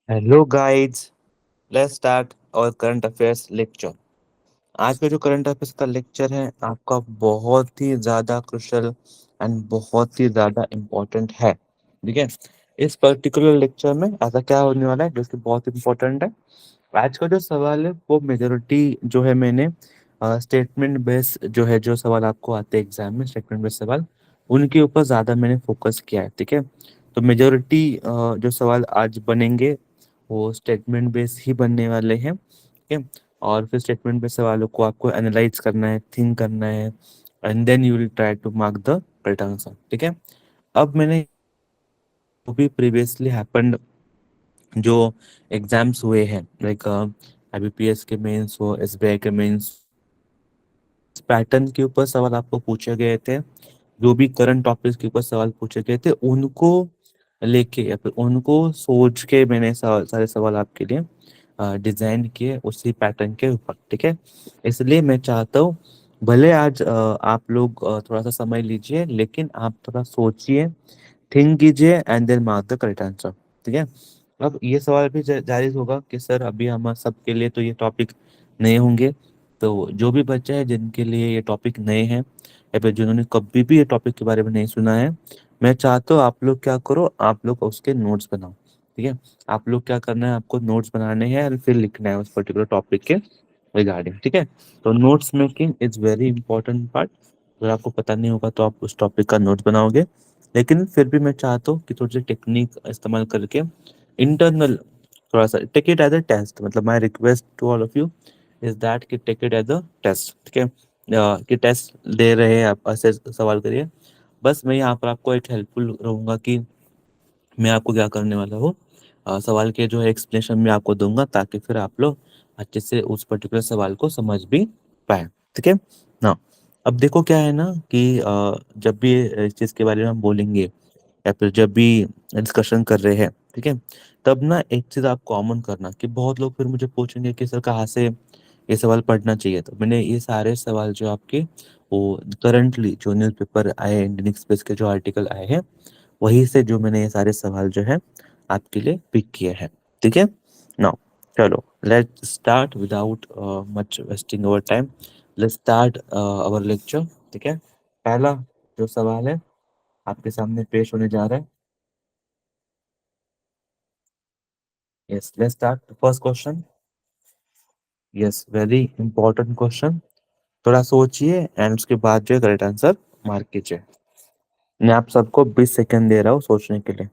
Hello guides, let's start और current affairs lecture. आज का जो करंट अफेयर्स का लेक्चर है आपका बहुत ही ज़्यादा क्रुशियल एंड बहुत ही ज़्यादा इम्पोर्टेंट है। ठीक है, इस पर्टिकुलर लेक्चर में ऐसा क्या होने वाला है जो कि बहुत इम्पोर्टेंट है। आज का जो सवाल है वो मेजोरिटी जो है मैंने स्टेटमेंट बेस जो है, जो सवाल आपको आते हैं एग्जाम में स्टेटमेंट बेस सवाल, उनके ऊपर ज़्यादा मैंने फोकस किया है। ठीक है, तो मेजोरिटी जो सवाल आज बनेंगे वो स्टेटमेंट बेस ही बनने वाले हैं। ठीक है, और फिर स्टेटमेंट बेस सवालों को आपको एनालाइज करना है, थिंक करना है, and then you will try to mark the correct answer. ठीक है, अब मैंने जो भी प्रीवियसली हैपेंड जो एग्जाम्स हुए हैं, लाइक आईबीपीएस के मेंस हो, एसबीआई के मेंस, पैटर्न के ऊपर सवाल आपको पूछे गए थे, जो भी करंट टॉपिक्स के ऊपर सवाल पूछे गए थे उनको लेके या फिर उनको सोच के मैंने सारे सवाल आपके लिए डिजाइन किए उसी पैटर्न के ऊपर। ठीक है, इसलिए मैं चाहता हूँ भले आज आप लोग थोड़ा सा समय लीजिए, लेकिन आप थोड़ा सोचिए, थिंक कीजिए and then mark the correct answer. ठीक है, अब ये सवाल भी जारी होगा कि सर अभी हम सबके लिए तो ये टॉपिक नए होंगे, तो जो भी बच्चे हैं जिनके लिए ये टॉपिक नए हैं या फिर जिन्होंने कभी भी ये टॉपिक के बारे में नहीं सुना है, मैं चाहता हूँ आप लोग क्या करो, आप लोग उसके नोट्स बनाओ। ठीक है, आप लोग क्या करना है, आपको नोट्स बनाने हैं और फिर लिखना है उस पर्टिकुलर टॉपिक के रिगार्डिंग। ठीक है, तो notes making is very important part. अगर आपको पता नहीं होगा तो आप उस टॉपिक का नोट्स बनाओगे, लेकिन फिर भी मैं चाहता हूँ कि थोड़ी सी टेक्निक इस्तेमाल करके इंटरनल थोड़ा सा take it as a test. मतलब my request to all of you is that कि take it as a test. ठीक है, कि टेस्ट दे रहे हैं आप, ऐसे सवाल करिए। बस मैं यहाँ पर आपको एक हेल्पफुल रहूंगा कि मैं आपको क्या करने वाला हूँ, सवाल के जो है एक्सप्लेनेशन मैं आपको दूंगा, ताकि फिर आप लोग अच्छे से उस पर्टिकुलर सवाल को समझ भी पाए। ठीक है ना। अब देखो क्या है ना कि जब भी इस चीज़ के बारे में हम बोलेंगे या फिर जब भी डिस्कशन कर रहे हैं, ठीक है, तब ना एक चीज़ आप कॉमन करना कि बहुत लोग फिर मुझे पूछेंगे कि सर कहाँ से ये सवाल पढ़ना चाहिए। तो मैंने ये सारे सवाल जो आपके वो करंटली जो न्यूज़पेपर आए, इंडियन एक्सप्रेस के जो आर्टिकल आए हैं, वहीं से जो मैंने ये सारे सवाल जो है आपके लिए पिक किए हैं। ठीक है, नाउ चलो let's start without much wasting our time. Let's start our lecture. ठीक है, पहला जो सवाल है आपके सामने पेश होने जा रहा है। Yes, let's start first question. Yes, very important question. थोड़ा सोचिए एंड उसके बाद जो है करेक्ट आंसर मार्क कीजिए। मैं आप सबको 20 सेकंड दे रहा हूँ सोचने के लिए।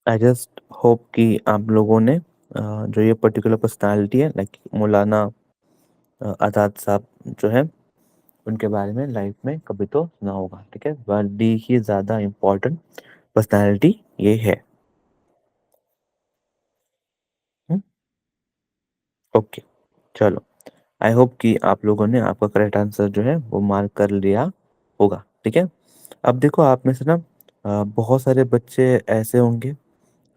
आई जस्ट होप कि आप लोगों ने जो ये पर्टिकुलर पर्सनालिटी है, लाइक मौलाना आज़ाद साहब जो है, उनके बारे में लाइफ में कभी तो सुना होगा। ठीक है, बड़ी ही ज़्यादा इम्पोर्टेंट पर्सनालिटी ये है। ओके, चलो, आई होप कि आप लोगों ने आपका करेक्ट आंसर जो है वो मार्क कर लिया होगा। ठीक है, अब देखो आप में से ना बहुत सारे बच्चे ऐसे होंगे,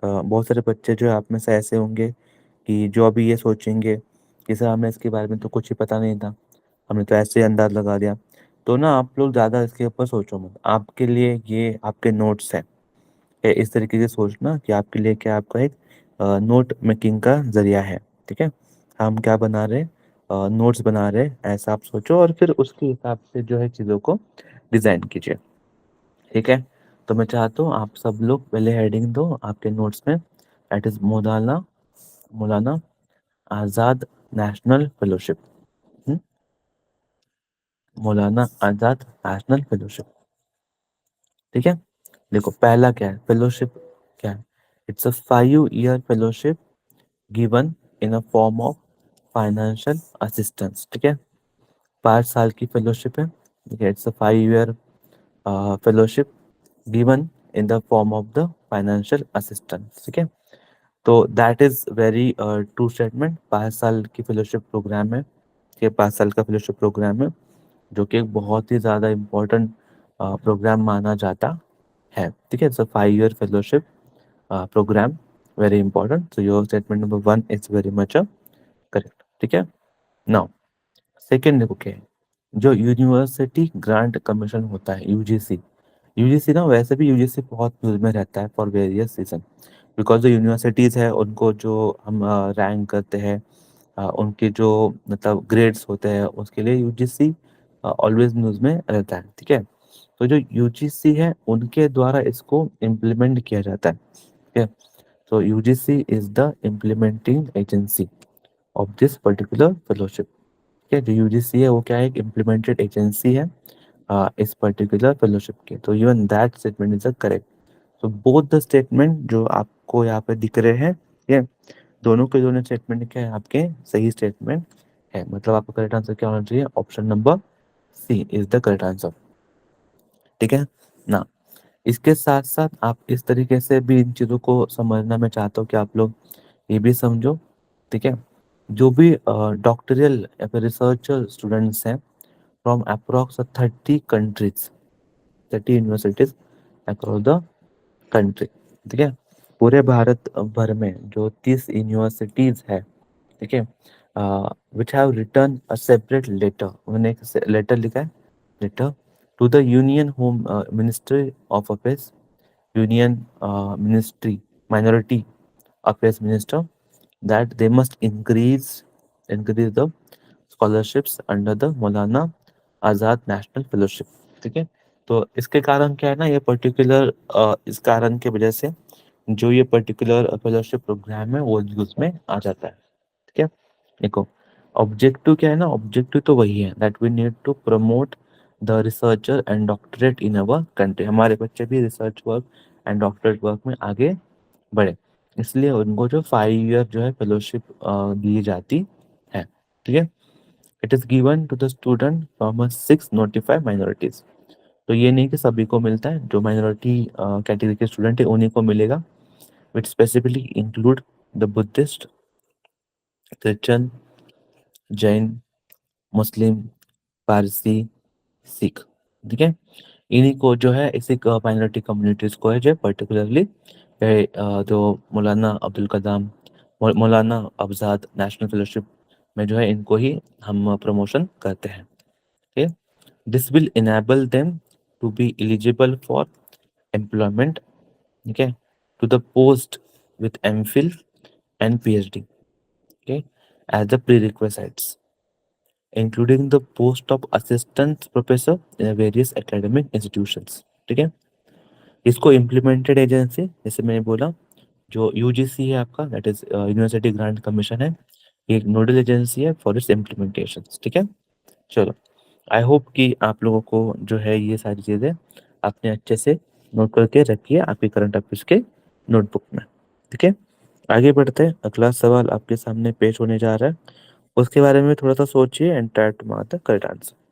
बहुत सारे बच्चे जो है आप में से ऐसे होंगे कि जो अभी ये सोचेंगे कि सर हमें इसके बारे में तो कुछ ही पता नहीं था, हमने तो ऐसे ही अंदाज लगा दिया। तो ना आप लोग ज़्यादा इसके ऊपर सोचो मत, आपके लिए ये आपके नोट्स हैं। इस तरीके से सोचना कि आपके लिए क्या, आपका एक नोट मेकिंग का जरिया है। ठीक है, हम क्या बना रहे हैं, नोट्स बना रहे हैं, ऐसा आप सोचो और फिर उसके हिसाब से जो है चीज़ों को डिज़ाइन कीजिए। ठीक है, तो मैं चाहता हूँ आप सब लोग पहले हेडिंग दो आपके नोट्स में, that is Maulana Maulana Azad national fellowship. Maulana Azad national fellowship. ठीक है, देखो पहला क्या है, फेलोशिप क्या है। It's a 5 year fellowship given in a form of financial assistance. ठीक है, 5 साल की फेलोशिप है। ठीक है, it's a 5 year fellowship given in the form of the financial assistance. ठीक है, तो that is very true statement. 5 साल की फेलोशिप प्रोग्राम है, ये 5 साल का फेलोशिप प्रोग्राम है, जो कि एक बहुत ही ज़्यादा इम्पोर्टेंट प्रोग्राम माना जाता है। ठीक है, so 5 year fellowship program, very important. So your statement number 1 is very much correct. ठीक है, नाउ सेकेंड देखो क्या है, जो यूनिवर्सिटी ग्रांट कमीशन होता है यूजीसी। यूजीसी ना, वैसे भी यूजीसी बहुत न्यूज में रहता है फॉर वेरियस रीजन, बिकॉज जो यूनिवर्सिटीज है उनको जो हम रैंक करते हैं, उनके जो मतलब ग्रेड्स होते हैं, उसके लिए यूजीसी ऑलवेज न्यूज में रहता है। ठीक है, तो जो यूजीसी है उनके द्वारा इसको इम्प्लीमेंट किया जाता है। ठीक है, तो UGC is the implementing agency of this particular fellowship. ठीक है, जो यूजीसी है वो क्या है, एक इम्प्लीमेंटेड एजेंसी है इस पर्टिकुलर फेलोशिप के। तो even that statement is correct. तो बोथ द स्टेटमेंट जो आपको यहाँ पे दिख रहे हैं, ये दोनों के दोनों स्टेटमेंट क्या है, आपके सही स्टेटमेंट है। मतलब आपका करेक्ट आंसर क्या होना चाहिए, option number C is the correct answer. ठीक है ना। इसके साथ साथ आप इस तरीके से भी इन चीज़ों को समझना मैं चाहता हूँ कि आप लोग ये भी समझो। ठीक है, जो भी डॉक्टरियल या फिर रिसर्चर स्टूडेंट्स हैं from approx 30 countries, 30 universities across the country. ठीक है, पूरे भारत भर में जो 30 यूनिवर्सिटीज है, ठीक है, which have return a separate letter, उन्होंने एक लेटर लिखा है, letter to the union home ministry of affairs, union ministry minority affairs minister, that they must increase the scholarships under the Maulana Azad national fellowship. ठीक है, तो इसके कारण क्या है ना, ये पर्टिकुलर इस कारण की वजह से जो ये पर्टिकुलर फेलोशिप प्रोग्राम है वो यूज में आ जाता है। ठीक है, देखो ऑब्जेक्टिव क्या है ना, ऑब्जेक्टिव तो वही है, that we need to promote the researcher and doctorate in our country, हमारे बच्चे भी research work and doctorate work में आगे बढ़े, इसलिए उनको जो 5 ईयर जो है फेलोशिप दी जाती है। ठीक है, it is given to the student from 6 notified minorities. तो ये नहीं कि सभी को मिलता है, जो माइनॉरिटी कैटेगरी के स्टूडेंट है उन्हीं को मिलेगा, which specifically include the Buddhist, Christian, Jain, Muslim, Parsi, Sikh. ठीक है, इन्हीं को जो है, इसी माइनॉरिटी कम्युनिटीज को है जो पर्टिकुलरली जो मौलाना अब्दुल कलाम, मौलाना आजाद नेशनल फेलोशिप में जो है इनको ही हम प्रमोशन करते हैं। ठीक है, this will enable them to be eligible for employment, ठीक है, to the post with MPhil and PhD, okay, as the prerequisites, including the post of assistant professor in various academic institutions। ठीक है, इसको implemented agency, जैसे मैंने बोला, जो UGC है आपका, that is university grant commission है, ये एक नोडल एजेंसी है फॉर इट्स इम्प्लीमेंटेशन। ठीक है, चलो, आई होप कि आप लोगों को जो है ये सारी चीज़ें आपने अच्छे से नोट करके रखी है आपके करंट अफेयर्स के नोटबुक में। ठीक है, आगे बढ़ते हैं, अगला सवाल आपके सामने पेश होने जा रहा है, उसके बारे में थोड़ा सा सोचिए and try to mark the correct answer.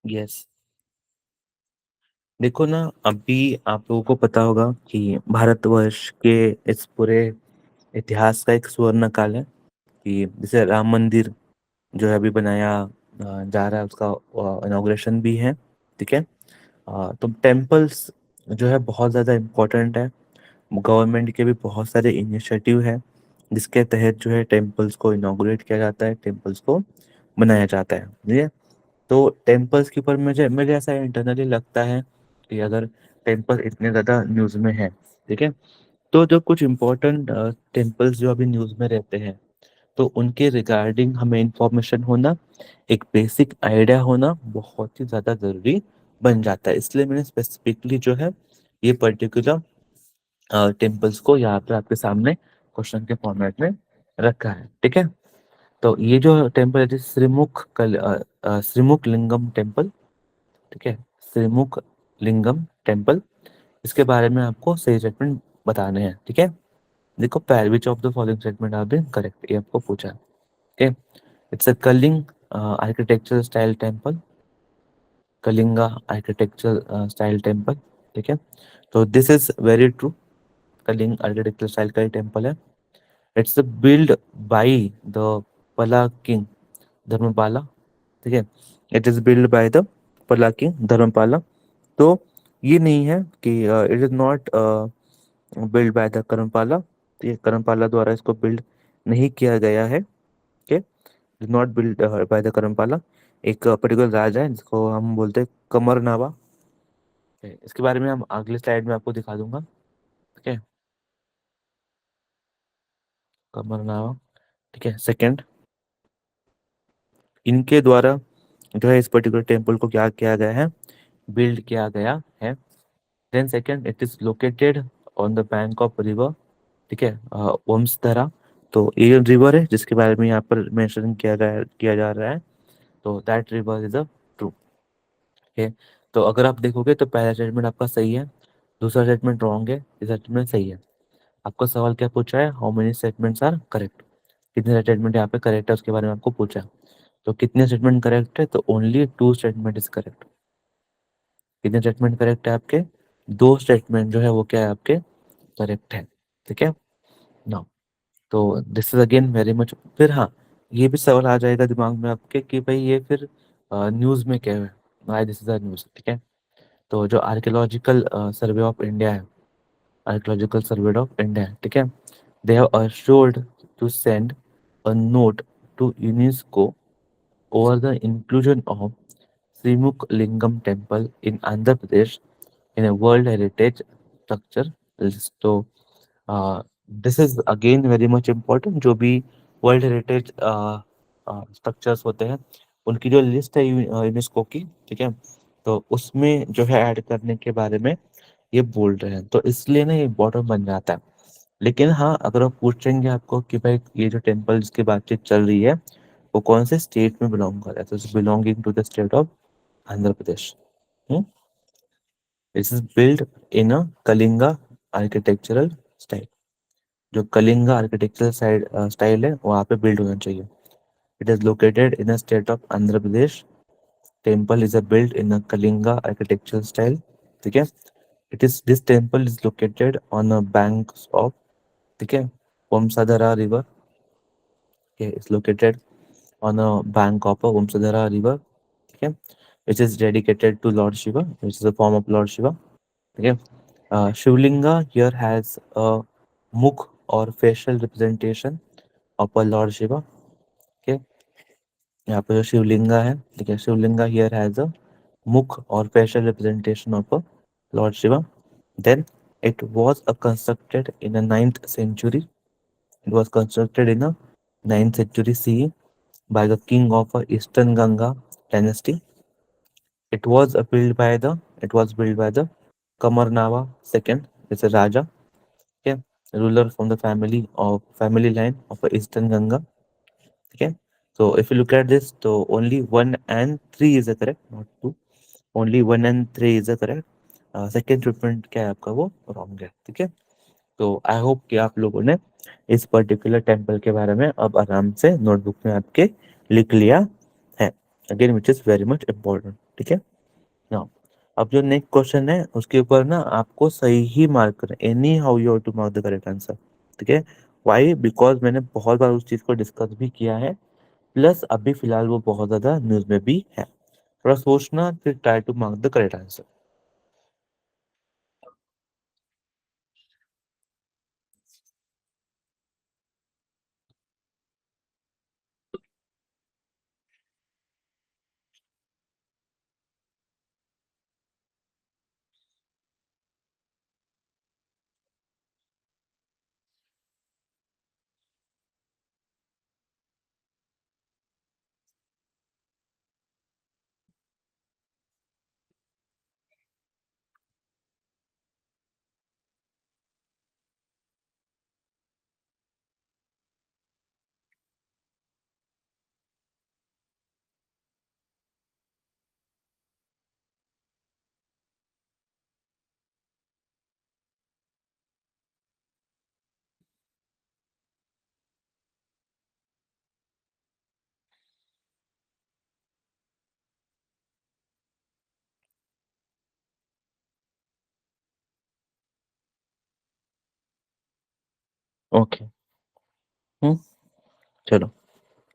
Yes, देखो ना, अभी आप लोगों को पता होगा कि भारतवर्ष के इस पूरे इतिहास का एक स्वर्ण काल है, कि जैसे राम मंदिर जो है अभी बनाया जा रहा है, उसका इनॉग्रेशन भी है। ठीक है, तो टेम्पल्स जो है बहुत ज़्यादा इम्पोर्टेंट है, गवर्नमेंट के भी बहुत सारे इनिशिएटिव है जिसके तहत जो है टेम्पल्स को इनॉग्रेट किया जाता है, टेम्पल्स को बनाया जाता है। ठीक है, तो टेम्पल्स के ऊपर मुझे मुझे ऐसा इंटरनली लगता है कि अगर टेम्पल इतने ज़्यादा न्यूज़ में है, ठीक है, तो जो कुछ इम्पोर्टेंट टेम्पल्स जो अभी न्यूज़ में रहते हैं, तो उनके रिगार्डिंग हमें इंफॉर्मेशन होना, एक बेसिक आइडिया होना बहुत ही ज़्यादा ज़रूरी बन जाता है। इसलिए मैंने स्पेसिफिकली जो है ये पर्टिकुलर टेम्पल्स को यहाँ पे आपके सामने क्वेश्चन के फॉर्मेट में रखा है। ठीक है, तो ये जो टेम्पल है श्रीमुख लिंगम टेम्पल। ठीक है, श्रीमुख लिंगम टेम्पल, इसके बारे में आपको सही स्टेटमेंट बताने हैं। ठीक है, देखो पहले which of the following statement are been correct, ये आपको पूछा है। ठीक है, it's a Kalinga architecture style temple, Kalinga architecture style temple. ठीक है, तो this is very true, Kalinga architecture style का टेम्पल है। It's build by the Pala king Dharmapala. ठीक है, it is build by the Pala king Dharmapala. तो ये नहीं है कि it is not build by the करमपाला, ये करमपाला द्वारा इसको बिल्ड नहीं किया गया है। Okay, is not build by the Karmapala. एक पर्टिकुलर राजा है जिसको हम बोलते हैं कमरनावा। इसके बारे में हम अगले स्लाइड में आपको दिखा दूंगा। ठीक है, कमरनावा। ठीक है, सेकंड, इनके द्वारा जो है इस पर्टिकुलर टेम्पल को क्या किया गया है, बिल्ड किया गया है। Then second, it is located on the bank of river. ठीक है, वंशधारा, तो ये रिवर है जिसके बारे में यहाँ पर मेंशन किया जा रहा है। तो that river is a true. है, तो अगर आप देखोगे तो पहला स्टेटमेंट आपका सही है, दूसरा स्टेटमेंट रॉन्ग है, तीसरा स्टेटमेंट सही है। आपको सवाल क्या पूछा है, how many statements are correct, कितने स्टेटमेंट यहाँ पे करेक्ट है उसके बारे में आपको पूछा है। तो कितने स्टेटमेंट करेक्ट है, तो only two statement is correct. कितने स्टेटमेंट करेक्ट है आपके, दो स्टेटमेंट जो है वो क्या है आपके करेक्ट है। ठीक है ना, तो this is again very much. फिर हाँ, ये भी सवाल आ जाएगा दिमाग में आपके कि भाई ये फिर न्यूज़ में क्या है, why this is a news. ठीक है, तो जो आर्कियोलॉजिकल सर्वे ऑफ इंडिया है, आर्कियोलॉजिकल सर्वे ऑफ इंडिया है, ठीक है, they have assured to send a note to UNESCO over the inclusion of Srimukh Lingam Temple in Andhra Pradesh in a World Heritage Structure list. तो this is again very much important, जो भी world heritage structures होते हैं उनकी जो list है UNESCO की। ठीक है, तो उसमें जो है ऐड करने के बारे में ये बोल रहे हैं, तो इसलिए ना ये इम्पोर्टेंट बन जाता है। लेकिन हाँ, अगर आप पूछेंगे आपको कि भाई ये जो टेम्पल जिसकी बातचीत चल रही है वो कौन से स्टेट में बिलोंग कर रहा है, तो belonging to the state of Andhra Pradesh. This is build in a Kalinga architectural style. जो कलिंगा आर्किटेक्चरल स्टाइल है वहाँ पे बिल्ड होना चाहिए। It is located in a state of Andhra Pradesh. Temple is a build in a Kalinga architectural style. ठीक है, it is this temple is located on a banks of, ठीक है, Vamsadhara river. Is located on a bank of a Vamsadhara river. Okay, which is dedicated to Lord Shiva, which is a form of Lord Shiva. Okay, Shivlinga here has a mukh or facial representation of a Lord Shiva. Okay, यहाँ पे जो शिवलिंगा है, ठीक है, Shivalinga here has a mukh or facial representation of a Lord Shiva. Then it was constructed in the 9th century. It was constructed in the 9th century CE by the king of Eastern Ganga dynasty. It was built by the Kamarnava second. It's a Raja, okay, ruler from the family line of Eastern Ganga. Okay. So if you look at this, so only one and three is a correct, not two. Only one and three is a correct. Second treatment क्या है आपका, वो wrong है। ठीक है, तो I hope कि आप लोगों ने इस पर्टिकुलर टेम्पल के बारे में अब आराम से नोटबुक में आपके लिख लिया है, again which is very much important. ठीक है ना, अब जो नेक्स्ट क्वेश्चन है उसके ऊपर ना आपको सही ही मार्क करना, anyhow you to mark the correct answer. ठीक है, वाई, बिकॉज मैंने बहुत बार उस चीज को डिस्कस भी किया है, प्लस अभी फिलहाल वो बहुत ज्यादा न्यूज में भी है। थोड़ा सोचना फिर try to mark the correct answer. Okay. Hmm. चलो,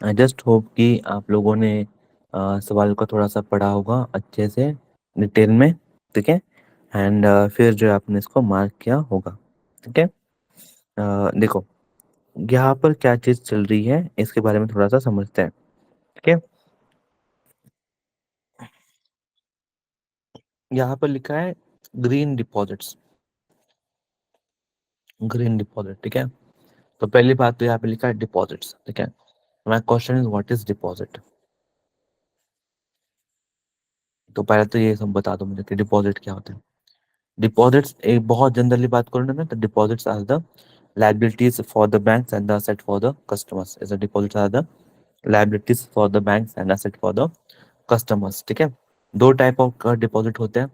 आई जस्ट होप कि आप लोगों ने सवाल को थोड़ा सा पढ़ा होगा अच्छे से, डिटेल में। ठीक है। एंड फिर जो है आपने इसको मार्क किया होगा। ठीक है। देखो, यहाँ पर क्या चीज़ चल रही है इसके बारे में थोड़ा सा समझते हैं। ठीक है। यहाँ पर लिखा है ग्रीन डिपॉजिट्स। ग्रीन डिपॉजिट, ठीक है। तो पहली बात तो यहाँ पे लिखा है डिपॉजिट्स। ठीक है। My question is what is deposit. तो पहले तो ये सब बता दो मुझे कि डिपॉजिट क्या होता है। डिपॉजिट्स, एक बहुत जनरली बात करूँ ना मैं, तो deposits are the liabilities for the banks and the asset for the customers is a deposit are the liabilities for the banks and asset for the customers। ठीक है। दो टाइप ऑफ डिपॉजिट होते हैं।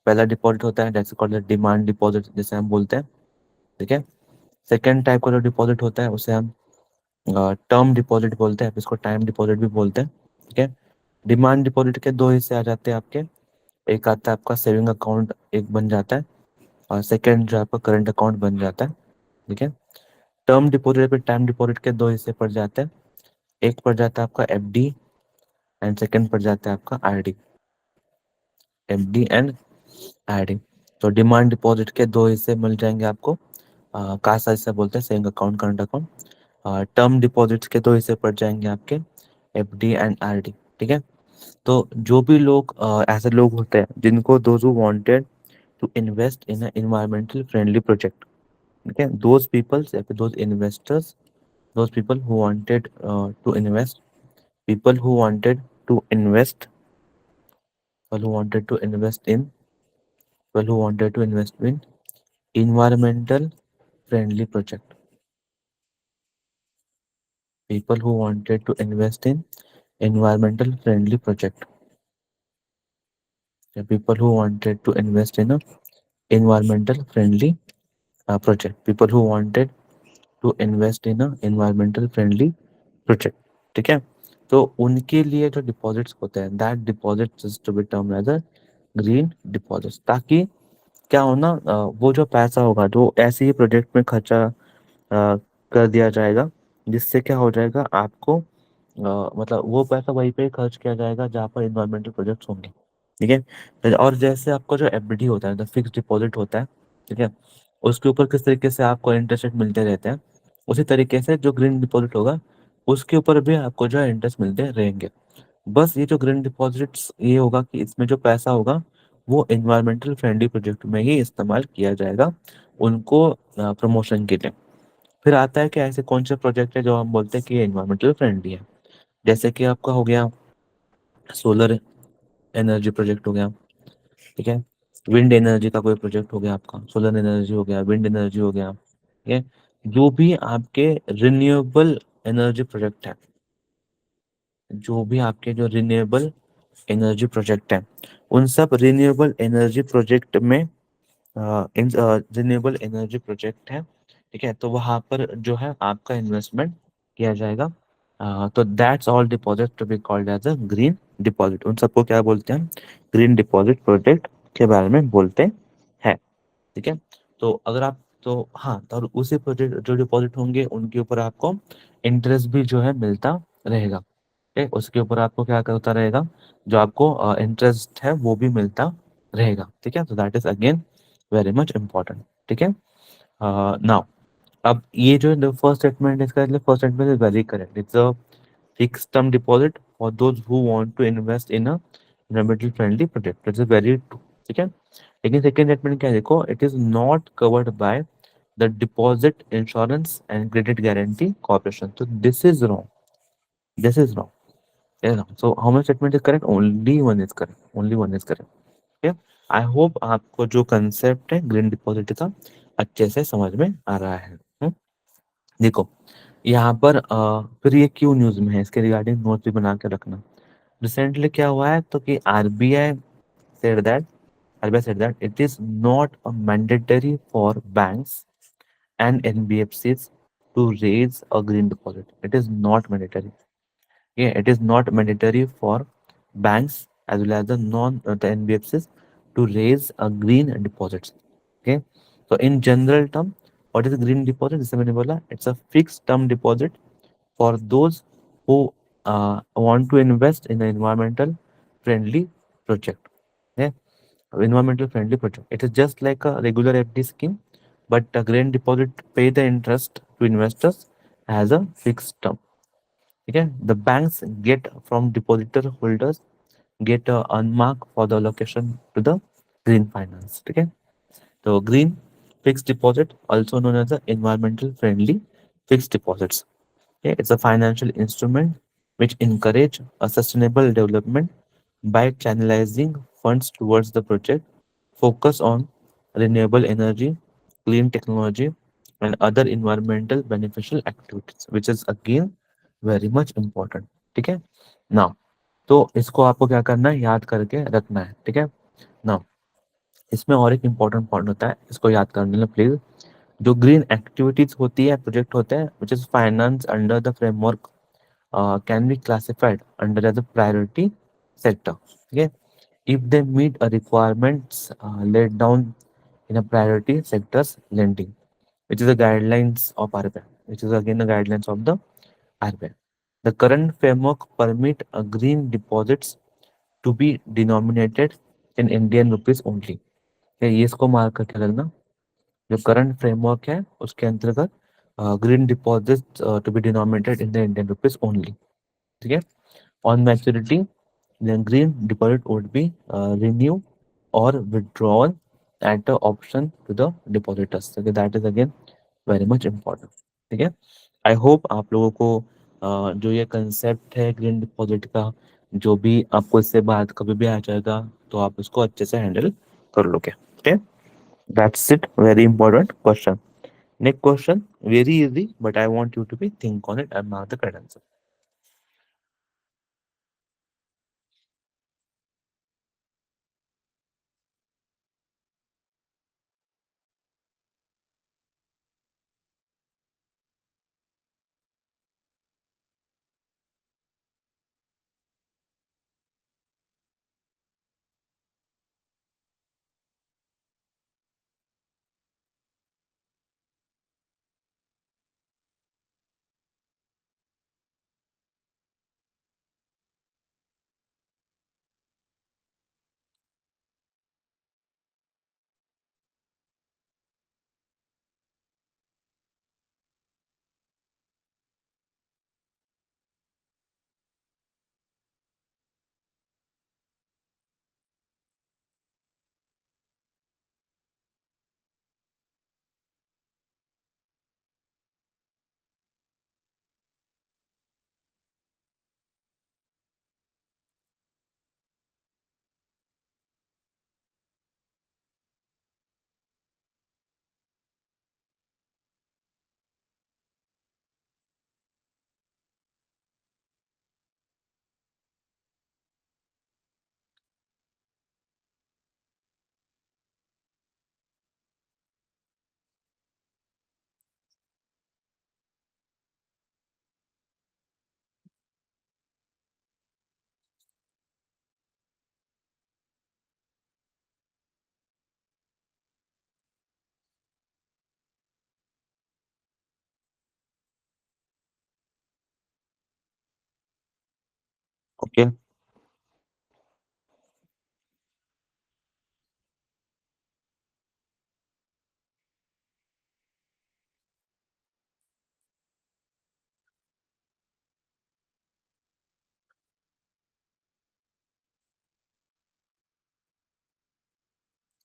पहला डिपॉजिट होता है जैसे called demand deposit, जिसे हम बोलते हैं। ठीक है। सेकेंड टाइप का जो डिपॉजिट होता है उसे हम टर्म डिपॉजिट बोलते हैं, इसको टाइम डिपॉजिट भी बोलते हैं। ठीक है। डिमांड डिपॉजिट के दो हिस्से आ जाते हैं आपके। एक आता है आपका सेविंग अकाउंट, एक बन जाता है, और सेकेंड जो आपका करंट अकाउंट बन जाता है। ठीक है। टर्म डिपॉजिट पे टाइम डिपॉजिट के दो हिस्से पड़ जाते हैं। एक पड़ जाता है आपका एफडी, एंड सेकंड पड़ जाता है आपका आरडी। FD and RD. तो डिमांड डिपॉजिट के दो हिस्से मिल जाएंगे आपको। कासा हिस्सा बोलते हैं, saving account, current account. Term deposits के दो हिस्से पड़ जाएंगे आपके, एफडी एंड आरडी। ठीक है। तो जो भी लोग ऐसे लोग होते हैं जिनको those who wanted to invest in environmental friendly project. ठीक है। दोज पीपल्स या फिर those investors, those people who wanted to invest, people who wanted to invest, people who wanted to invest in, people who wanted to invest in environmental friendly project, people who wanted to invest in environmental friendly project, the people who wanted to invest in a environmental friendly project, people who wanted to invest in a environmental friendly project। ठीक है। तो उनके लिए जो deposits होते हैं, that deposit is to be term as a green deposit, ताकि क्या हो ना, वो जो पैसा होगा जो ऐसे ही प्रोजेक्ट में खर्चा कर दिया जाएगा, जिससे क्या हो जाएगा आपको, मतलब वो पैसा वहीं पे खर्च किया जाएगा जहाँ पर इन्वायरमेंटल प्रोजेक्ट्स होंगे। ठीक है। और जैसे आपका जो एफडी होता है, जो फिक्स डिपॉजिट होता है, ठीक है, उसके ऊपर किस तरीके से आपको इंटरेस्ट रेट मिलते रहते हैं, उसी तरीके से जो ग्रीन डिपॉजिट होगा उसके ऊपर भी आपको जो है इंटरेस्ट मिलते रहेंगे। बस ये जो ग्रीन डिपॉजिट्स, ये होगा कि इसमें जो पैसा होगा वो इन्वायरमेंटल फ्रेंडली प्रोजेक्ट में ही इस्तेमाल किया जाएगा, उनको प्रमोशन के लिए। फिर आता है कि ऐसे कौन से प्रोजेक्ट है जो हम बोलते हैं कि ये इन्वायरमेंटल फ्रेंडली है। जैसे कि आपका हो गया सोलर एनर्जी प्रोजेक्ट हो गया। ठीक है। विंड एनर्जी का कोई प्रोजेक्ट हो गया, आपका सोलर एनर्जी हो गया, विंड एनर्जी हो गया। ठीक है। जो भी आपके रिन्यूएबल एनर्जी प्रोजेक्ट है, जो भी आपके जो रिन्यूएबल एनर्जी प्रोजेक्ट है, उन सब रिन्यूएबल एनर्जी प्रोजेक्ट में रिन्यूएबल एनर्जी प्रोजेक्ट है। ठीक है। तो वहां पर जो है आपका इन्वेस्टमेंट किया जाएगा। तो that's all deposit to be called as a green deposit. उन सबको क्या बोलते हैं? ग्रीन डिपॉजिट प्रोजेक्ट के बारे में बोलते हैं। ठीक है। तो अगर आप, तो हाँ, तो और उसी प्रोजेक्ट जो डिपॉजिट होंगे उनके ऊपर आपको इंटरेस्ट भी जो है मिलता रहेगा। ठीक है। उसके ऊपर आपको क्या करता रहेगा, जो आपको इंटरेस्ट है वो भी मिलता रहेगा। ठीक है। तो that is again very much important. ठीक है। नाउ, अब ये जो फर्स्ट स्टेटमेंट है, इसका first statement is very correct. It's a fix term deposit for those who want to invest in a environmental friendly project. It's very true. ठीक है। लेकिन सेकेंड स्टेटमेंट क्या है, देखो, it is not covered by the deposit insurance and credit guarantee corporation. तो this is wrong, this is wrong. So how much statement is correct? Only one is correct, only one is correct. ठीक है। I hope आपको जो concept है green deposit का अच्छे से समझ में आ रहा है। देखो, यहाँ पर फिर ये क्यों न्यूज में है, इसके रिगार्डिंग नोट भी बना के रखना। रिसेंटली क्या हुआ है, तो कि said that RBI said that it is not a mandatory for banks and NBFCs to raise a green deposit. It is not mandatory. Yeah, it is not mandatory for banks as well as the NBFCs to raise a green deposits. Okay, so in general term, what is green deposit? जैसे मैंने बोला, it's a fix term deposit for those who want to invest in environmental friendly project. है environmental friendly project. It is just like a regular FD scheme, but a green deposit pay the interest to investors as a fixed term. Okay, the banks get from depositor holders get a unmark for the allocation to the green finance. Okay, so green fixed deposit, also known as the environmental friendly fixed deposits. Okay, it's a financial instrument which encourage a sustainable development by channelizing funds towards the project, focus on renewable energy, clean technology, and other environmental beneficial activities, which is again very much important. ठीक है ना? तो इसको आपको क्या करना है, याद करके रखना है. ठीक है ना? इसमें और एक इम्पोर्टेंट पॉइंट होता है, इसको याद कर लेना प्लीज. जो ग्रीन एक्टिविटीज होती है, प्रोजेक्ट होते हैं, which is finance under the framework, can be classified under as a priority sector. Okay, if they meet a requirements laid down in a priority sectors lending, which is the guidelines of RBI, which is again the guidelines of the RBI. The current framework permit green deposits to be denominated in Indian rupees only. Okay, ये इसको mark करके रखना. जो current framework है उसके अंतर्गत green deposit to be denominated in the Indian rupees only. ठीक है. On maturity, the green deposit would be renewed or withdrawn at the option to the depositors. Okay, that is again very much important. ठीक है. I hope आप लोगों को जो ये concept है ग्रीन डिपॉजिट का, जो भी आपको इससे बात कभी भी आ जाएगा तो आप उसको अच्छे से हैंडल कर लोगे. ठीक है. That's it. Very important question. Next question very easy, but I want you to be think on it and mark the correct answer. Okay.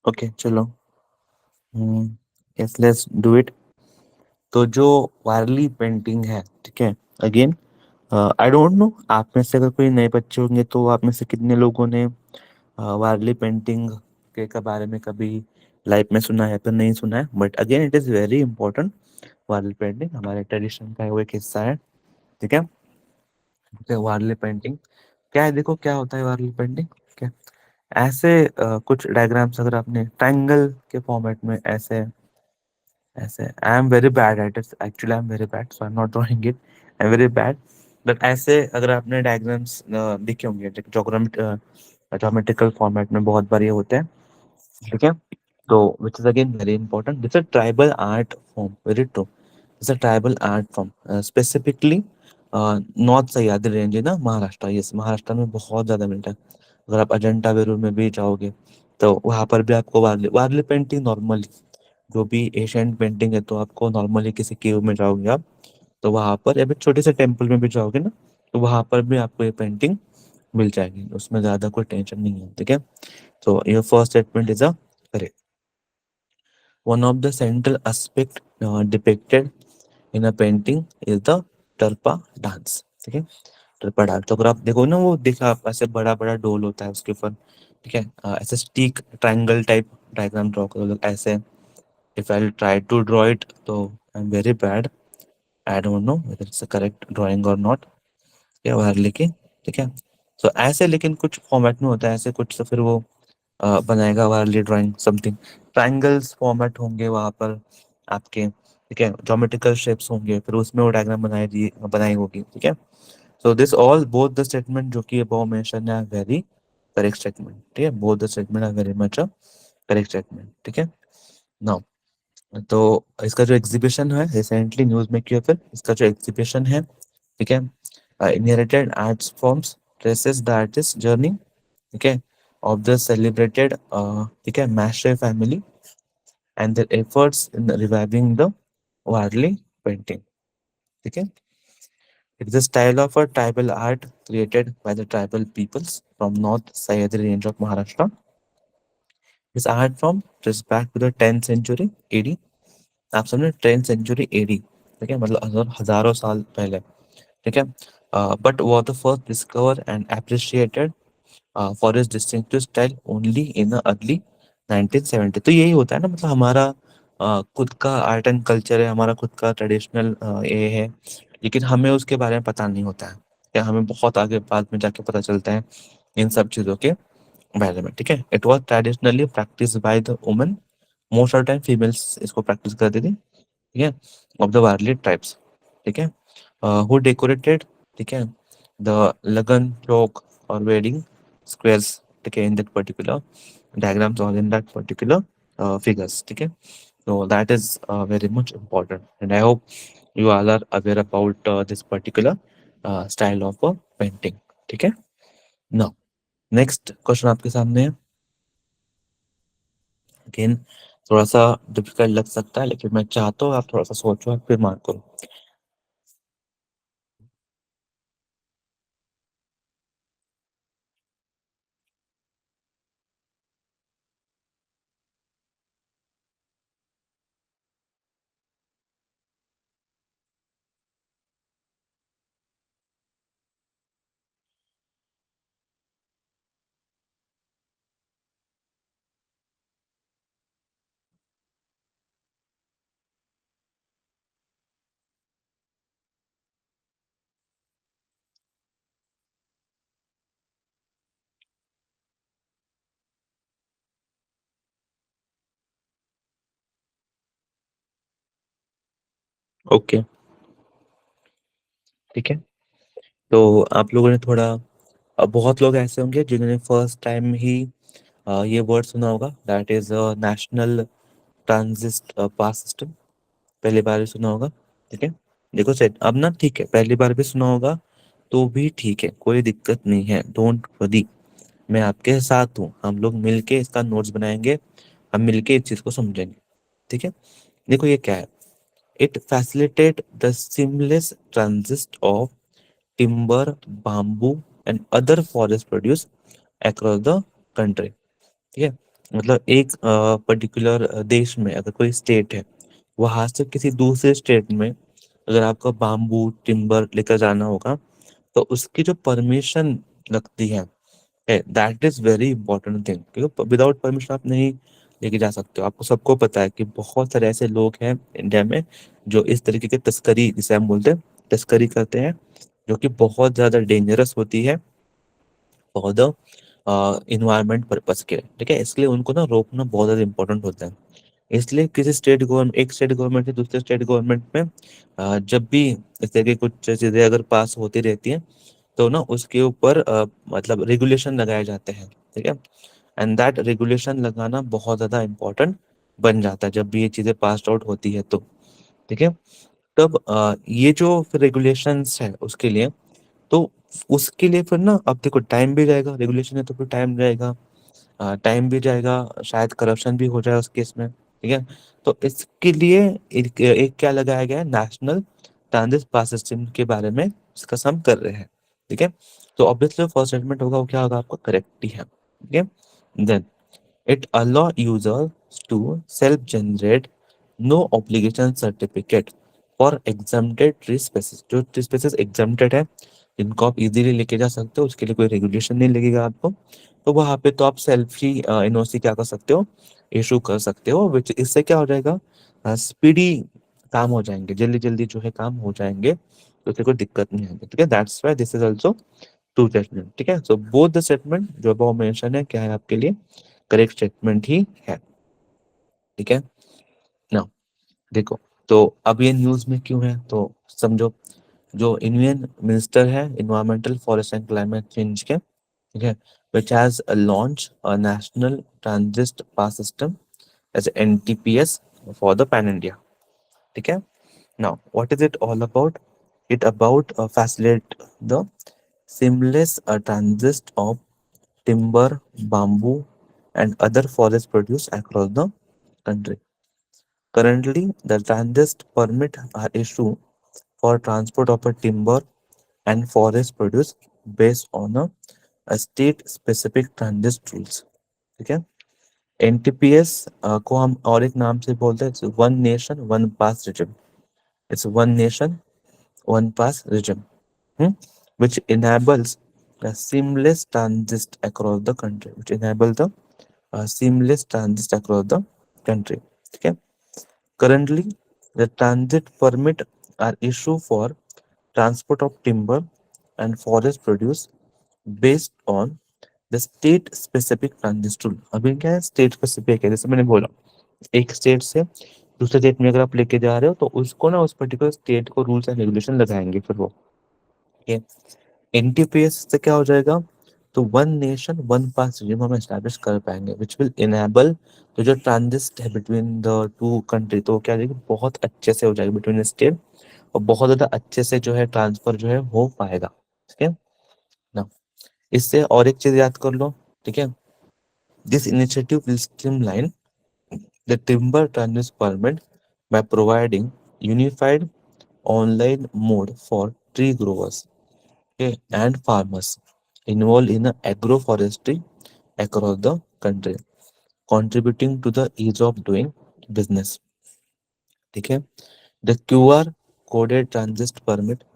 Okay चलो. Yes, let's do it. तो जो वारली पेंटिंग है, ठीक है, अगेन आई डोंट नो, आप में से अगर कोई नए बच्चे होंगे तो आप में से कितने लोगों ने वारली पेंटिंग के बारे में कभी लाइफ में सुना है, तो नहीं सुना है, but again it is very important. Warli painting हमारे ट्रेडिशन का वो एक हिस्सा है. ठीक है. तो वारली पेंटिंग क्या है, देखो क्या होता है वारली पेंटिंग. क्या ऐसे कुछ डायग्राम्स अगर आपने ट्रायंगल के फॉर्मेट में ऐसे ऐसे, आई am very bad at it, actually I am very bad, so I am not drawing it, I am very bad. But ऐसे अगर आपने डायग्राम्स देखे होंगे ज्योमेट्रिकल फॉर्मेट में बहुत बार ये होते हैं. ठीक है. So which is again very important. It's a tribal art form, very true. It's a tribal art form, specifically north Sahyadri range है ना, महाराष्ट्र, यस, महाराष्ट्र में बहुत ज्यादा मिलता है। अगर आप अजंता वेरूर में भी जाओगे तो वहां पर भी आपको वारली वारली पेंटिंग नॉर्मली, जो भी एशियंट पेंटिंग है, तो आपको नॉर्मली किसी केव में जाओगे आप, तो वहां पर या फिर छोटे से टेम्पल में भी जाओगे ना, तो वहां पर भी आपको ये पेंटिंग मिल जाएगी, उसमें ज्यादा कोई टेंशन नहीं है, ठीक है। तो your first statement is a correct. One of the central aspect depicted in a painting is the Tarpa dance, ठीक है। टर्पा डांस, तो अगर आप देखो ना, वो देखा आप, ऐसे बड़ा बड़ा डोल होता है उसके ऊपर, ठीक है, ऐसे stick triangle type diagram draw करो ऐसे। If I try to draw it तो I am very bad, I don't know whether it's a correct drawing और नॉट, या बाहर लेके, ठीक है। तो ऐसे, लेकिन कुछ फॉर्मेट में होता है ऐसे कुछ, तो फिर वो बनाएगा वारली ड्राइंग समथिंग, ट्रायंगल्स फॉर्मेट होंगे वहां पर आपके, ठीक है, ज्योमेट्रिकल शेप्स होंगे, फिर उसमें वो डायग्राम बनाई होगी, ठीक है। So this all both the statement जो कि अबव मेंशन है वेरी करेक्ट स्टेटमेंट, ठीक है, both the statement are very much a correct statement, ठीक है। नाउ, तो इसका जो एग्जीबिशन है रिसेंटली न्यूज में क्यों, फिर इसका जो एग्जीबिशन है, ठीक है, inherited arts forms traces the artist journey, ठीक है, ऑफ द सेलिब्रेटेड, ठीक है, mache family and their efforts in reviving the Warli painting, ठीक है। It is a style of a tribal art created by the tribal peoples from North Sahyadri range of Maharashtra. This art form traces back to the 10th century AD. आप समझे, 10th century AD, ठीक है, मतलब हजारों साल पहले, ठीक है। But was the first discovered and appreciated for his distinctive style only in the early 1970। तो यही होता है ना, मतलब हमारा खुद का आर्ट एंड कल्चर है, हमारा खुद का ट्रेडिशनल ये है, लेकिन हमें उसके बारे में पता नहीं होता है, या हमें बहुत आगे बाद में जाके पता चलता है इन सब चीज़ों के बारे में, ठीक है। It was traditionally practice by the women, most of time females इसको प्रैक्टिस करती थी, ठीक है, ऑफ द वारली ट्राइब्स, ठीक है, हु डेकोरेटेड, ठीक है, द लगन चौक और वेडिंग स्क्वेयर्स, ठीक है, in that particular diagrams or in that particular figures, ठीक है। So that is very much important, and I hope you all are aware about this particular style of painting, ठीक है। Now next question आपके सामने है, again थोड़ा सा difficult लग सकता है, लेकिन मैं चाहता हूँ आप थोड़ा सा सोचो और फिर मार्क करो। ओके, ठीक है। तो आप लोगों ने थोड़ा, बहुत लोग ऐसे होंगे जिन्होंने फर्स्ट टाइम ही ये वर्ड सुना होगा, that is national transit pass system, पहली बार भी सुना होगा, ठीक है। देखो सेट, अब ना, ठीक है, पहली बार भी सुना होगा तो भी ठीक है, कोई दिक्कत नहीं है, डोंट वरी, मैं आपके साथ हूँ, हम लोग मिलके इसका नोट्स बनाएंगे, हम मिलके इस चीज को समझेंगे, ठीक है। देखो ये क्या है, it facilitate the seamless transit of timber, bamboo and other forest produce across the country, ठीक है। मतलब एक पर्टिकुलर देश में अगर कोई स्टेट है, वहां से किसी दूसरे स्टेट में अगर आपको बाम्बू टिम्बर लेकर जाना होगा, तो उसकी जो परमिशन लगती है, that is very important thing, क्योंकि विदाउट परमिशन आप नहीं लेके जा सकते हो। आपको सबको पता है कि बहुत सारे ऐसे लोग हैं इंडिया में जो इस तरीके की तस्करी, जिसे हम बोलते हैं तस्करी, करते हैं, जो कि बहुत ज्यादा डेंजरस होती है फॉर द इन्वायरमेंट पर्पस के, ठीक है। इसलिए उनको ना रोकना बहुत ज्यादा इंपॉर्टेंट होता है। इसलिए किसी स्टेट गवर्नमेंट, एक स्टेट गवर्नमेंट से दूसरे स्टेट गवर्नमेंट में जब भी इस तरह की कुछ चीजें अगर पास होती रहती हैं, तो ना उसके ऊपर मतलब रेगुलेशन लगाए जाते हैं, ठीक है। एंड दैट रेगुलेशन लगाना बहुत ज्यादा इम्पोर्टेंट बन जाता है जब भी ये चीजें पास आउट होती है तो। ठीक है। तब ये जो फिर रेगुलेशंस है उसके लिए, तो उसके लिए फिर ना अब देखो टाइम भी जाएगा, रेगुलेशन है तो फिर टाइम जाएगा, टाइम भी जाएगा, शायद करप्शन भी हो जाए उस केस में। ठीक है। तो इसके लिए एक क्या लगाया गया है, नेशनल ट्रांजिट पास सिस्टम के बारे में डिस्कस हम कर रहे हैं। ठीक है। तो ऑब्वियसली फर्स्ट स्टेटमेंट होगा वो क्या होगा, आपका करेक्ट ही है। ठीक है। Then it allow users to self-generate no obligation certificate for exempted tree species। जो tree species exempted है, जिनको आप इजीली लेके जा सकते हो, उसके लिए कोई रेगुलेशन नहीं लगेगा आपको। तो वहां पे तो आप सेल्फ ही एनओसी क्या कर सकते हो, इशू कर सकते हो, विच इससे क्या हो जाएगा, स्पीडी काम हो जाएंगे, जल्दी जल्दी जो है काम हो जाएंगे, तो उससे कोई दिक्कत नहीं आएगी। ठीक है। That's why this is also true statement. ठीक है। सो बोथ द स्टेटमेंट जो अबाउ मेंशन है क्या है आपके लिए, करेक्ट स्टेटमेंट ही है। ठीक है ना। देखो, तो अब ये न्यूज में क्यों है तो समझो। जो इंडियन मिनिस्टर है environmental forest and climate change के, ठीक है, which has launch a national transit pass system as NTPS for the pan India. ठीक है। Now what is it all about, it about facilitate the seamless transit of timber, bamboo, and other forest produce across the country. Currently, the transit permit are issued for transport of a timber and forest produce based on a state-specific transit rules. ठीक है। NTPS को हम और एक नाम से बोलते हैं, one nation one pass regime. It's one nation one pass regime, which enables a seamless transit across the country, which enable the seamless transit across the country. ठीक है। Currently, the transit permit are issued for transport of timber and forest produce based on the state specific transit rule। अभी क्या है, state specific है, जैसे मैंने बोला एक स्टेट से दूसरे स्टेट में अगर आप लेके जा रहे हो तो उसको ना उस पर्टिकुलर स्टेट को रूल्स एंड रेगुलेशन लगाएंगे फिर वो। ठीक है। एनटीपीएस से क्या हो जाएगा, तो one nation one pass regime हम एस्टैब्लिश कर पाएंगे, विच विल इनेबल, तो जो ट्रांजिट है बिटवीन द टू कंट्री तो क्या हो जाएगी, बहुत अच्छे से हो जाएगी बिटवीन स्टेट, और बहुत ज्यादा अच्छे से जो है ट्रांसफर जो है हो पाएगा। ठीक है ना। इससे और एक चीज याद कर लो। ठीक है। This initiative will streamline the timber transit permit by providing unified online mode for tree growers, okay, and farmers involved in agroforestry across the country, contributing to the ease of doing business. ठीक है। The QR coded transit permit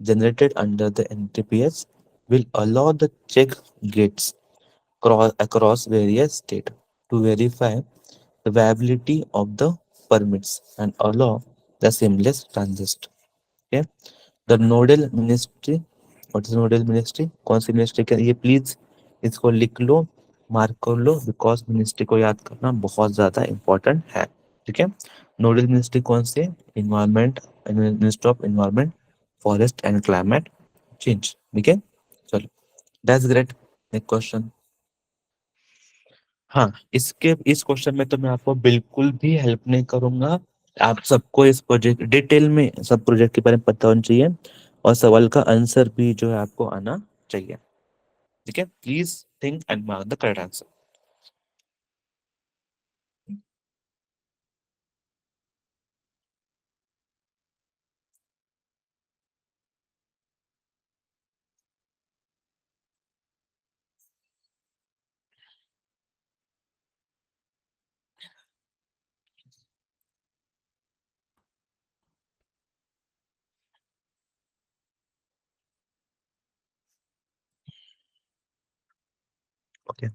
generated under the NTPS will allow the check gates across various states to verify the viability of the permits and allow the seamless transit. Okay? The nodal ministry, what is nodal ministry, कौन सी ministry का ये please इसको लिख लो, mark कर लो, because ministry को याद करना बहुत ज्यादा इंपॉर्टेंट है। ठीक है। नोडल मिनिस्ट्री कौन सी है, environment, ministry of environment forest and climate change. ठीक है। चलो, दैट्स ग्रेट। Next question. हाँ, इसके इस क्वेश्चन में तो मैं आपको बिल्कुल भी हेल्प नहीं करूंगा। आप सबको इस प्रोजेक्ट डिटेल में सब प्रोजेक्ट के बारे में पता होना चाहिए, और सवाल का आंसर भी जो है आपको आना चाहिए। ठीक है। Please think and mark the correct answer. Okay.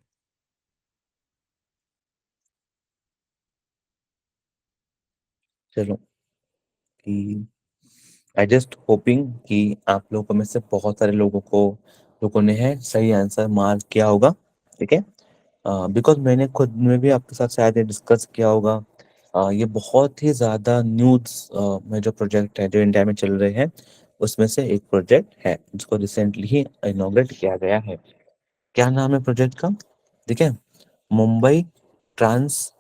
चलो, कि आई जस्ट होपिंग कि आप लोगों में से बहुत सारे लोगों ने है सही आंसर मार्क किया होगा। ठीक है। बिकॉज मैंने खुद में भी आपके साथ शायद ये डिस्कस किया होगा। ये बहुत ही ज्यादा न्यूज में जो प्रोजेक्ट है जो इंडिया में चल रहे हैं उसमें से एक प्रोजेक्ट है जिसको रिसेंटली ही इनॉग्रेट किया गया है। क्या नाम है प्रोजेक्ट का, ठीक है, Mumbai trans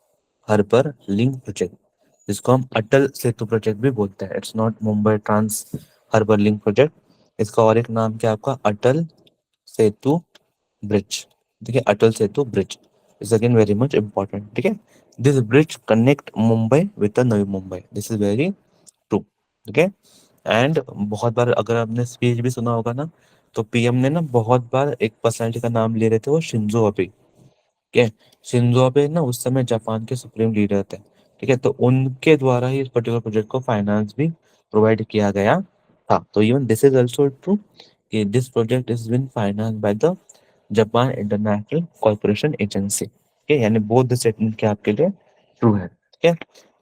harbour link project, जिसको हम अटल सेतु प्रोजेक्ट भी बोलते हैं। It's not Mumbai trans harbour link project, इसका और एक नाम क्या है आपका, अटल सेतु ब्रिज। ठीक है, Atal Setu bridge is again very much important. ठीक है, this bridge connect Mumbai with Navi Mumbai, this is very true. ठीक है, एंड बहुत बार अगर आपने स्पीच भी सुना होगा ना, तो पीएम ने ना बहुत बार एक पर्सनैलिटी का नाम ले रहे थे, वो शिंजो अबे। ठीक है, शिंजो अबे ना उस समय जापान के सुप्रीम लीडर थे। ठीक है, तो उनके द्वारा ही इस पर्टिकुलर प्रोजेक्ट को फाइनेंस भी प्रोवाइड किया गया था। तो even this is also true कि this project is been finance by the Japan International Corporation Agency. ठीक है, यानी बोथ द स्टेटमेंट के आपके लिए ट्रू है। ठीक है,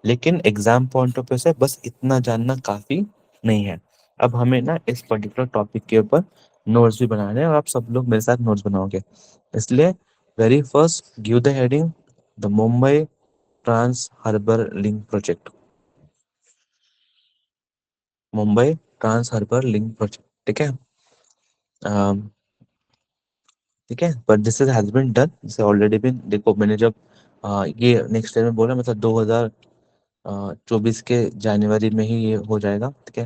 लेकिन एग्जाम पॉइंट ऑफ व्यू से बस इतना जानना काफी नहीं है। अब हमें ना इस पर्टिकुलर टॉपिक के ऊपर नोट्स भी बनाने हैं, और आप सब लोग मेरे साथ नोट्स बनाओगे। इसलिए very first give the heading the Mumbai trans harbour link project. Mumbai trans harbour link project. ठीक है, अम, ठीक है, but this is has been done, this already been, देखो मैंने जब ये नेक्स्ट ईयर में बोला, मतलब 2024 के जनवरी में ही ये हो जाएगा। ठीक है,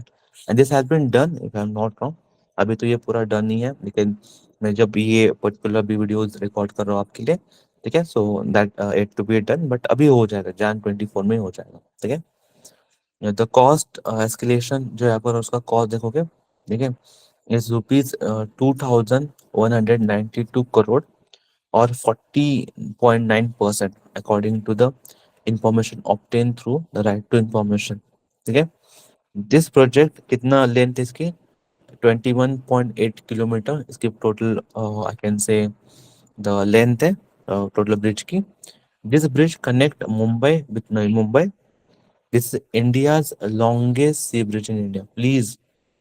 and this has been done if I am not wrong. अभी तो ये पूरा डन नहीं है, लेकिन मैं जब ये पर्टिकुलर भी वीडियोस रिकॉर्ड कर रहा हूँ आपके लिए, ठीक है, so that it to be done, but अभी हो जाएगा, Jan 24 में ही हो जाएगा। ठीक है, द कॉस्ट एस्केलेशन जो यहाँ पर उसका कॉस्ट देखोगे, ठीक है, इज रुपीज 2192 करोड़ और 40.9% according to the information obtain through the right to information. ठीक है, दिस प्रोजेक्ट कितना लेंथ इसकी, 21.8 किलोमीटर इसकी total, I can say the length है टोटल ब्रिज की। This bridge connect Mumbai with Navi Mumbai, this India's longest sea bridge in India. Please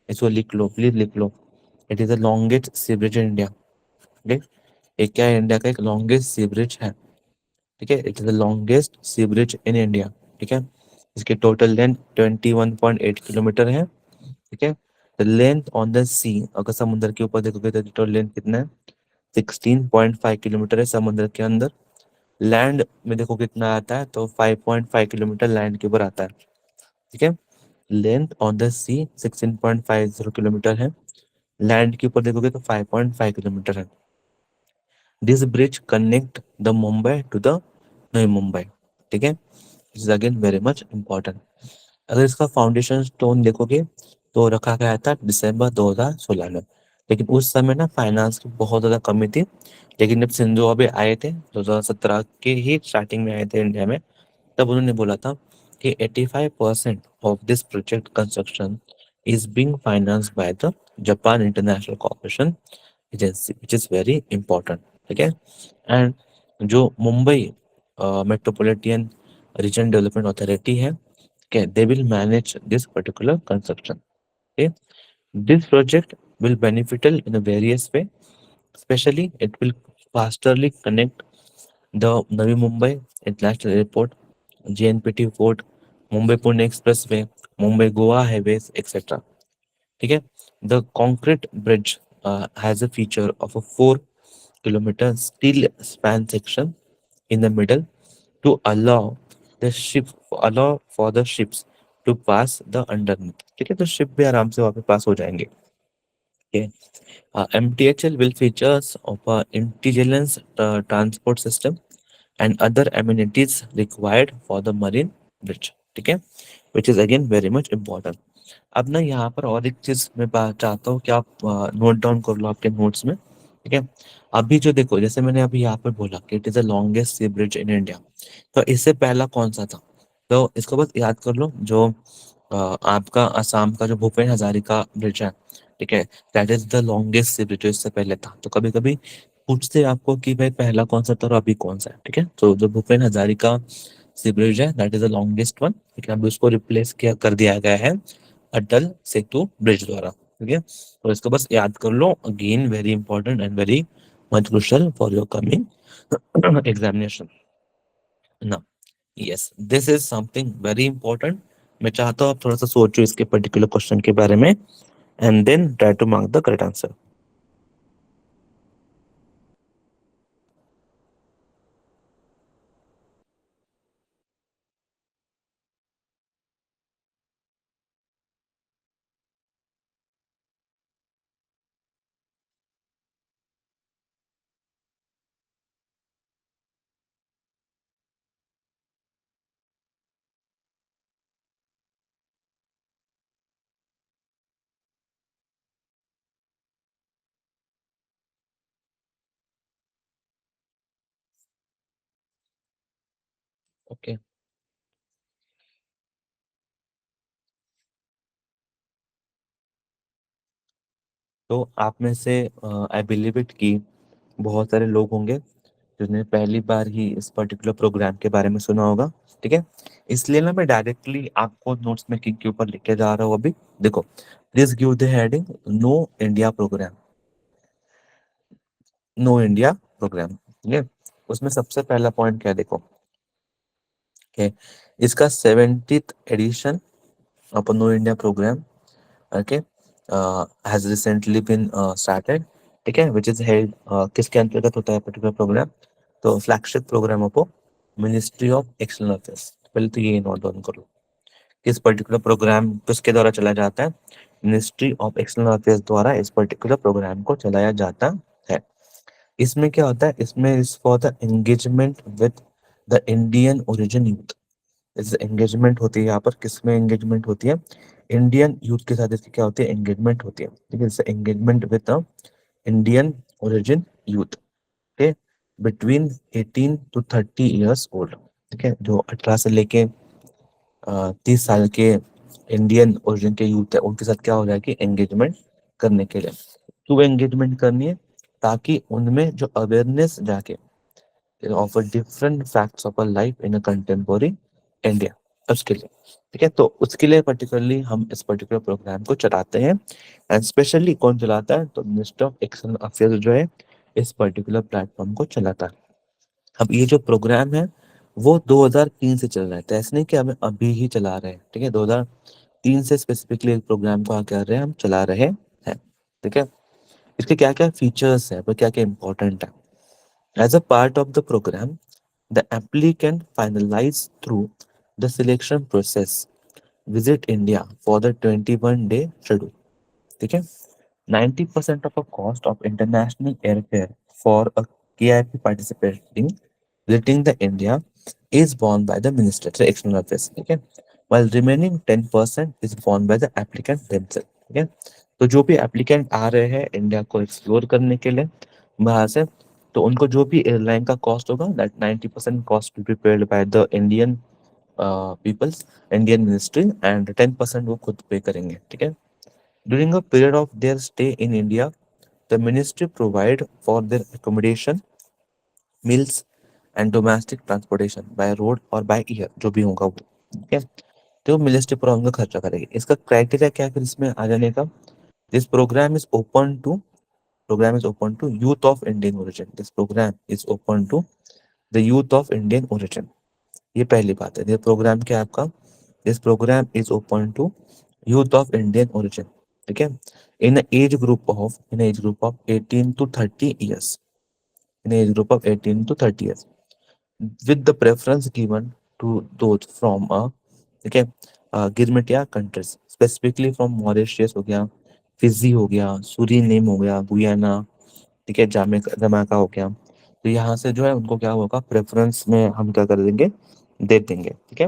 इसको लिख लो, प्लीज लिख लो, it is the longest sea bridge in India. ठीक, ये क्या है, इंडिया का एक लॉन्गेस्ट सी ब्रिज है। ठीक है, it is the longest sea bridge in India. ठीक है, इसकी टोटल लेंथ 21.8 किलोमीटर है। ठीक है, द लेंथ ऑन द सी, अगर समुद्र के ऊपर देखोगे तो टोटल लेंथ कितना है, 16.5 किलोमीटर है समुद्र के अंदर। लैंड में देखो कितना आता है, तो 5.5 किलोमीटर लैंड के ऊपर आता है। ठीक है, length on the sea 16.50 kilometre है, लैंड के ऊपर देखोगे तो 5.5 किलोमीटर है। This bridge connect the Mumbai to the नई मुंबई। ठीक है, is again very much important. अगर इसका फाउंडेशन स्टोन देखोगे तो रखा गया था दिसंबर 2016 में, लेकिन उस समय ना फाइनेंस की बहुत ज़्यादा कमी थी। लेकिन जब सिंधु अभी आए थे 2017 के ही स्टार्टिंग में आए थे इंडिया में, तब उन्होंने बोला था कि 85% of this project construction is being financed by the Japan International Corporation agency, which is very important. ठीक है, एंड जो Mumbai metropolitan region development authority है, okay, they will manage this particular construction. Okay, this project will beneficial in a various way, especially it will fasterly connect the Navi Mumbai International Airport, JNPT Port, Mumbai Pune Expressway, Mumbai Goa Highways, etc. ठीक है, the concrete bridge has a feature of a 4 kilometer steel span section in the middle to allow for the ships to pass the underneath। ठीक है, तो ship भी आराम से वहाँ पे पास हो जाएंगे। Okay. MTHL will features of a intelligence transport system and other amenities required for the marine bridge। ठीक है, which is again very much important। अब ना यहाँ पर और एक चीज मैं चाहता हूँ कि आप नोट डाउन कर लो आपके नोट्स में। ठीक है, अभी जो देखो, जैसे मैंने अभी यहाँ पर बोला कि it is the longest sea bridge in India, तो इससे पहला कौन सा था, तो इसको बस याद कर लो। जो आपका असम का जो भूपेन हजारिका ब्रिज है, ठीक है, that is the longest sea bridge, जो इससे पहले था। तो कभी कभी पूछते हैं आपको कि भाई पहला कौन सा था और अभी कौन सा है। ठीक है, तो जो भूपेन हजारिका सी ब्रिज है that is the longest one, लेकिन अभी उसको रिप्लेस किया कर दिया गया है अटल सेतु ब्रिज द्वारा। ठीक है, तो इसको बस याद कर लो, again very important and very much crucial for your coming examination ना। Yes, this is something very important. मैं चाहता हूँ आप थोड़ा सा सोचो इसके पर्टिकुलर क्वेश्चन के बारे में, and then try to mark the correct answer. Okay. तो आप में से आई बिलीव इट कि बहुत सारे लोग होंगे जिन्होंने पहली बार ही इस पर्टिकुलर प्रोग्राम के बारे में सुना होगा। ठीक है, इसलिए ना मैं डायरेक्टली आपको नोट्स मेकिंग के ऊपर लिख के जा रहा हूँ अभी। देखो, please give the heading know India programme. Know India programme, ठीक है। उसमें सबसे पहला पॉइंट क्या है, देखो कि इसका 70th edition of know India programme, okay, has recently been started. ठीक है, विच इज हेल्ड, किसके अंतर्गत होता है पर्टिकुलर प्रोग्राम, तो flagship programme of ministry of external affairs. पहले तो ये नोट डाउन करो, किस पर्टिकुलर प्रोग्राम किसके द्वारा चलाया जाता है, मिनिस्ट्री ऑफ एक्सटर्नल अफेयर्स द्वारा इस पर्टिकुलर प्रोग्राम को चलाया जाता है। इसमें क्या होता है, इसमें is for the engagement with the Indian origin youth. इस एंगेजमेंट होती है यहाँ पर, किसमें एंगेजमेंट होती है, इंडियन यूथ के साथ इसकी क्या होती है, एंगेजमेंट होती है। ठीक है, जैसे engagement with the Indian origin youth, ठीक, बिटवीन 18 to 30 years ओल्ड। ठीक है, जो 18 से लेके 30 साल के इंडियन ओरिजिन के यूथ है, उनके साथ क्या हो जाएगी, एंगेजमेंट करने के लिए। क्यों एंगेजमेंट करनी है, ताकि उनमें जो अवेयरनेस जाके offer different facts of a life in a contemporary India, उसके लिए। ठीक है, तो उसके लिए पर्टिकुलरली हम इस पर्टिकुलर प्रोग्राम को चलाते हैं। एंड स्पेशली कौन चलाता है, तो मिनिस्टर ऑफ एक्सटर्नल अफेयर्स जो है इस पर्टिकुलर प्लेटफॉर्म को चलाता है। अब ये जो प्रोग्राम है वो 2003 से चल रहा है, तो ऐसे नहीं कि हमें अभी ही चला रहे हैं। ठीक है, 2003 से स्पेसिफिकली इस प्रोग्राम को क्या कर रहे हैं, हम चला रहे हैं। ठीक है, इसके क्या क्या फीचर्स है, वो क्या क्या इंपॉर्टेंट है। As a part of the programme, the applicant finalized through the selection process visit India for the 21-day schedule. ठीक है, 90% of the cost of international airfare for a KIP participating visiting the India is borne by the Minister of External Affairs. ठीक है, while remaining 10% is borne by the applicant themselves. ठीक है, तो जो भी applicant आ रहे हैं इंडिया को एक्सप्लोर करने के लिए बाहर से, तो उनको जो भी एयरलाइन का कॉस्ट होगा, that 90% cost will be paid by the Indian peoples, Indian ministry, and 10% वो खुद पे करेंगे। ठीक है, during a period of their stay in India, the ministry provide for their accommodation, meals and domestic transportation by road और by air, जो भी होगा वो। ठीक है, तो मिनिस्ट्री पूरा उनका खर्चा करेगी। इसका क्राइटेरिया क्या है फिर इसमें आ जाने का, this program is open to youth of Indian origin. This program is open to the youth of Indian origin. ये पहली बात है। ये प्रोग्राम क्या है आपका, this programme is open to youth of Indian origin. ठीक है, in age group of 18 to 30 years, in age group of 18 to 30 years, with the preference given to those from ठीक है, गिरमिटिया कंट्रीज, स्पेसिफिकली फ्रॉम मॉरिशियस हो गया, Fiji हो गया, Suriname हो गया, गुयाना, ठीक है, जमैका हो गया। तो यहाँ से जो है उनको क्या होगा, प्रेफरेंस में हम क्या कर देंगे, दे देंगे। ठीक है,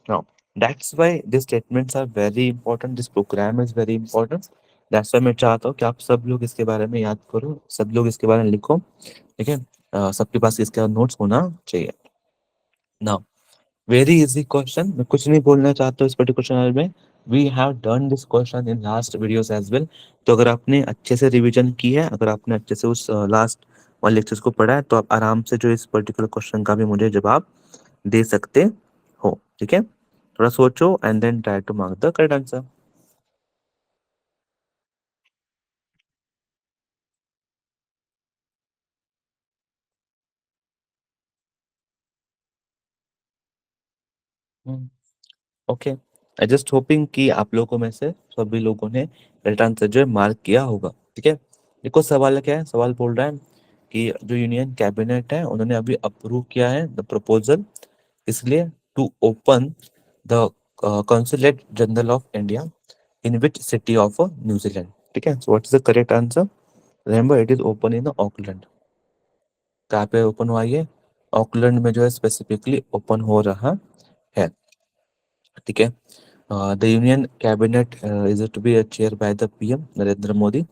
now that's why this statements are very important, this programme is very important. That's why मैं चाहता हूँ कि आप सब लोग इसके बारे में याद करो, सब लोग इसके बारे में लिखो। ठीक है, सबके पास इसका नोट्स होना चाहिए। नाउ वेरी इजी क्वेश्चन, मैं कुछ नहीं बोलना चाहता हूँ इस पर्टिकुलर चैनल में। We have done this question in last videos as well. तो अगर आपने अच्छे से रिवीजन की है, अगर आपने अच्छे से उस लास्ट वाले लेक्चर्स को पढ़ा है, तो आप आराम से जो इस पर्टिकुलर क्वेश्चन का भी मुझे जवाब दे सकते हो। ठीक है, थोड़ा सोचो and then try to mark the correct answer. Okay, I just hoping कि आप लोगों में से सभी लोगों ने करेक्ट आंसर जो है मार्क किया होगा। ठीक है, देखो सवाल क्या है, सवाल बोल रहा है कि जो यूनियन कैबिनेट है उन्होंने अभी अप्रूव किया है द प्रपोजल, इसलिए to open the consulate general of India in which city of New Zealand. ठीक है, so what is the correct answer, remember it is open in Auckland. कहाँ पे ओपन हुआ ये, ऑकलैंड में जो है स्पेसिफिकली ओपन हो रहा है। ठीक है, the Union Cabinet is to be chaired by the PM Narendra Modi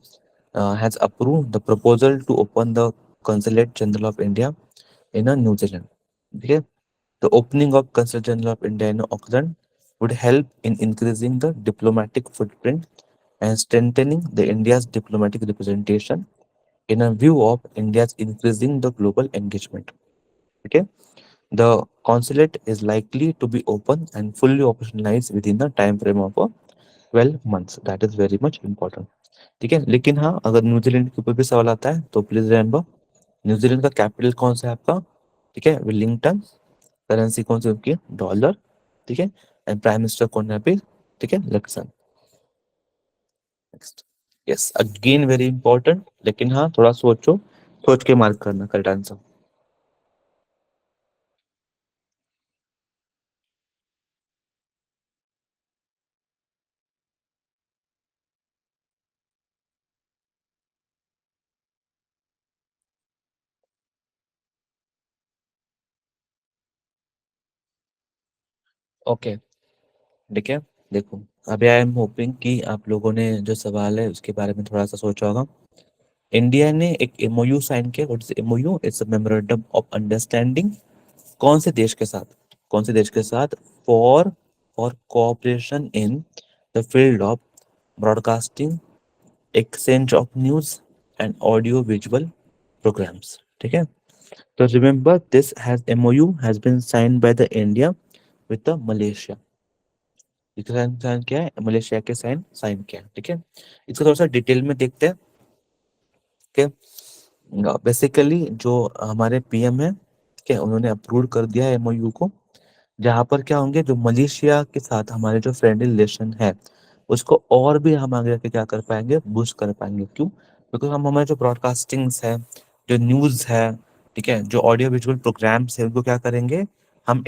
has approved the proposal to open the Consulate General of India in New Zealand. ठीक है, The opening of Consul General of India in Auckland would help in increasing the diplomatic footprint and strengthening the India's diplomatic representation in a view of India's increasing the global engagement. Okay, the consulate is likely to be open and fully operationalized within the time frame of 12 months. That is very much important. ठीक है, लेकिन हाँ, अगर New Zealand के ऊपर भी सवाल आता है तो प्लीज रिमेंबर, न्यूजीलैंड का कैपिटल कौन सा है आपका? ठीक है, विलिंगटन। करेंसी कौन सी उनकी? डॉलर। ठीक है, एंड प्राइम मिनिस्टर कौन है अभी? ठीक है, Luxon. Next. Yes, again very important, लेकिन हाँ थोड़ा सोचो, सोच के मार्क करना करेक्ट आंसर। ओके, ठीक है। देखो, अभी आई एम होपिंग कि आप लोगों ने जो सवाल है उसके बारे में थोड़ा सा सोचा होगा। इंडिया ने एक एमओयू साइन किया। What is MOU? It's a memorandum of understanding. कौन से देश के साथ? कौन से देश के साथ? For for cooperation in the field of broadcasting, exchange of news and audio visual programmes. ठीक है, तो remember this has MoU has been signed by the India with the Malaysia. इसका साइन क्या है? मलेशिया के साइन साइन किया है। ठीक है, इसको थोड़ा सा डिटेल में देखते हैं। ठीक है, बेसिकली जो हमारे पीएम है, ठीक है, उन्होंने अप्रूव कर दिया है एमओयू को, जहाँ पर क्या होंगे, जो मलेशिया के साथ हमारे जो फ्रेंडली रिलेशन है उसको और भी हम आगे जाके क्या कर पाएंगे? बूस्ट कर पाएंगे। क्यों? बिकॉज हम हमारे जो ब्रॉडकास्टिंग्स है, जो न्यूज़ है, ठीक है, जो ऑडियो विजुअल प्रोग्राम्स है, उनको क्या करेंगे? हम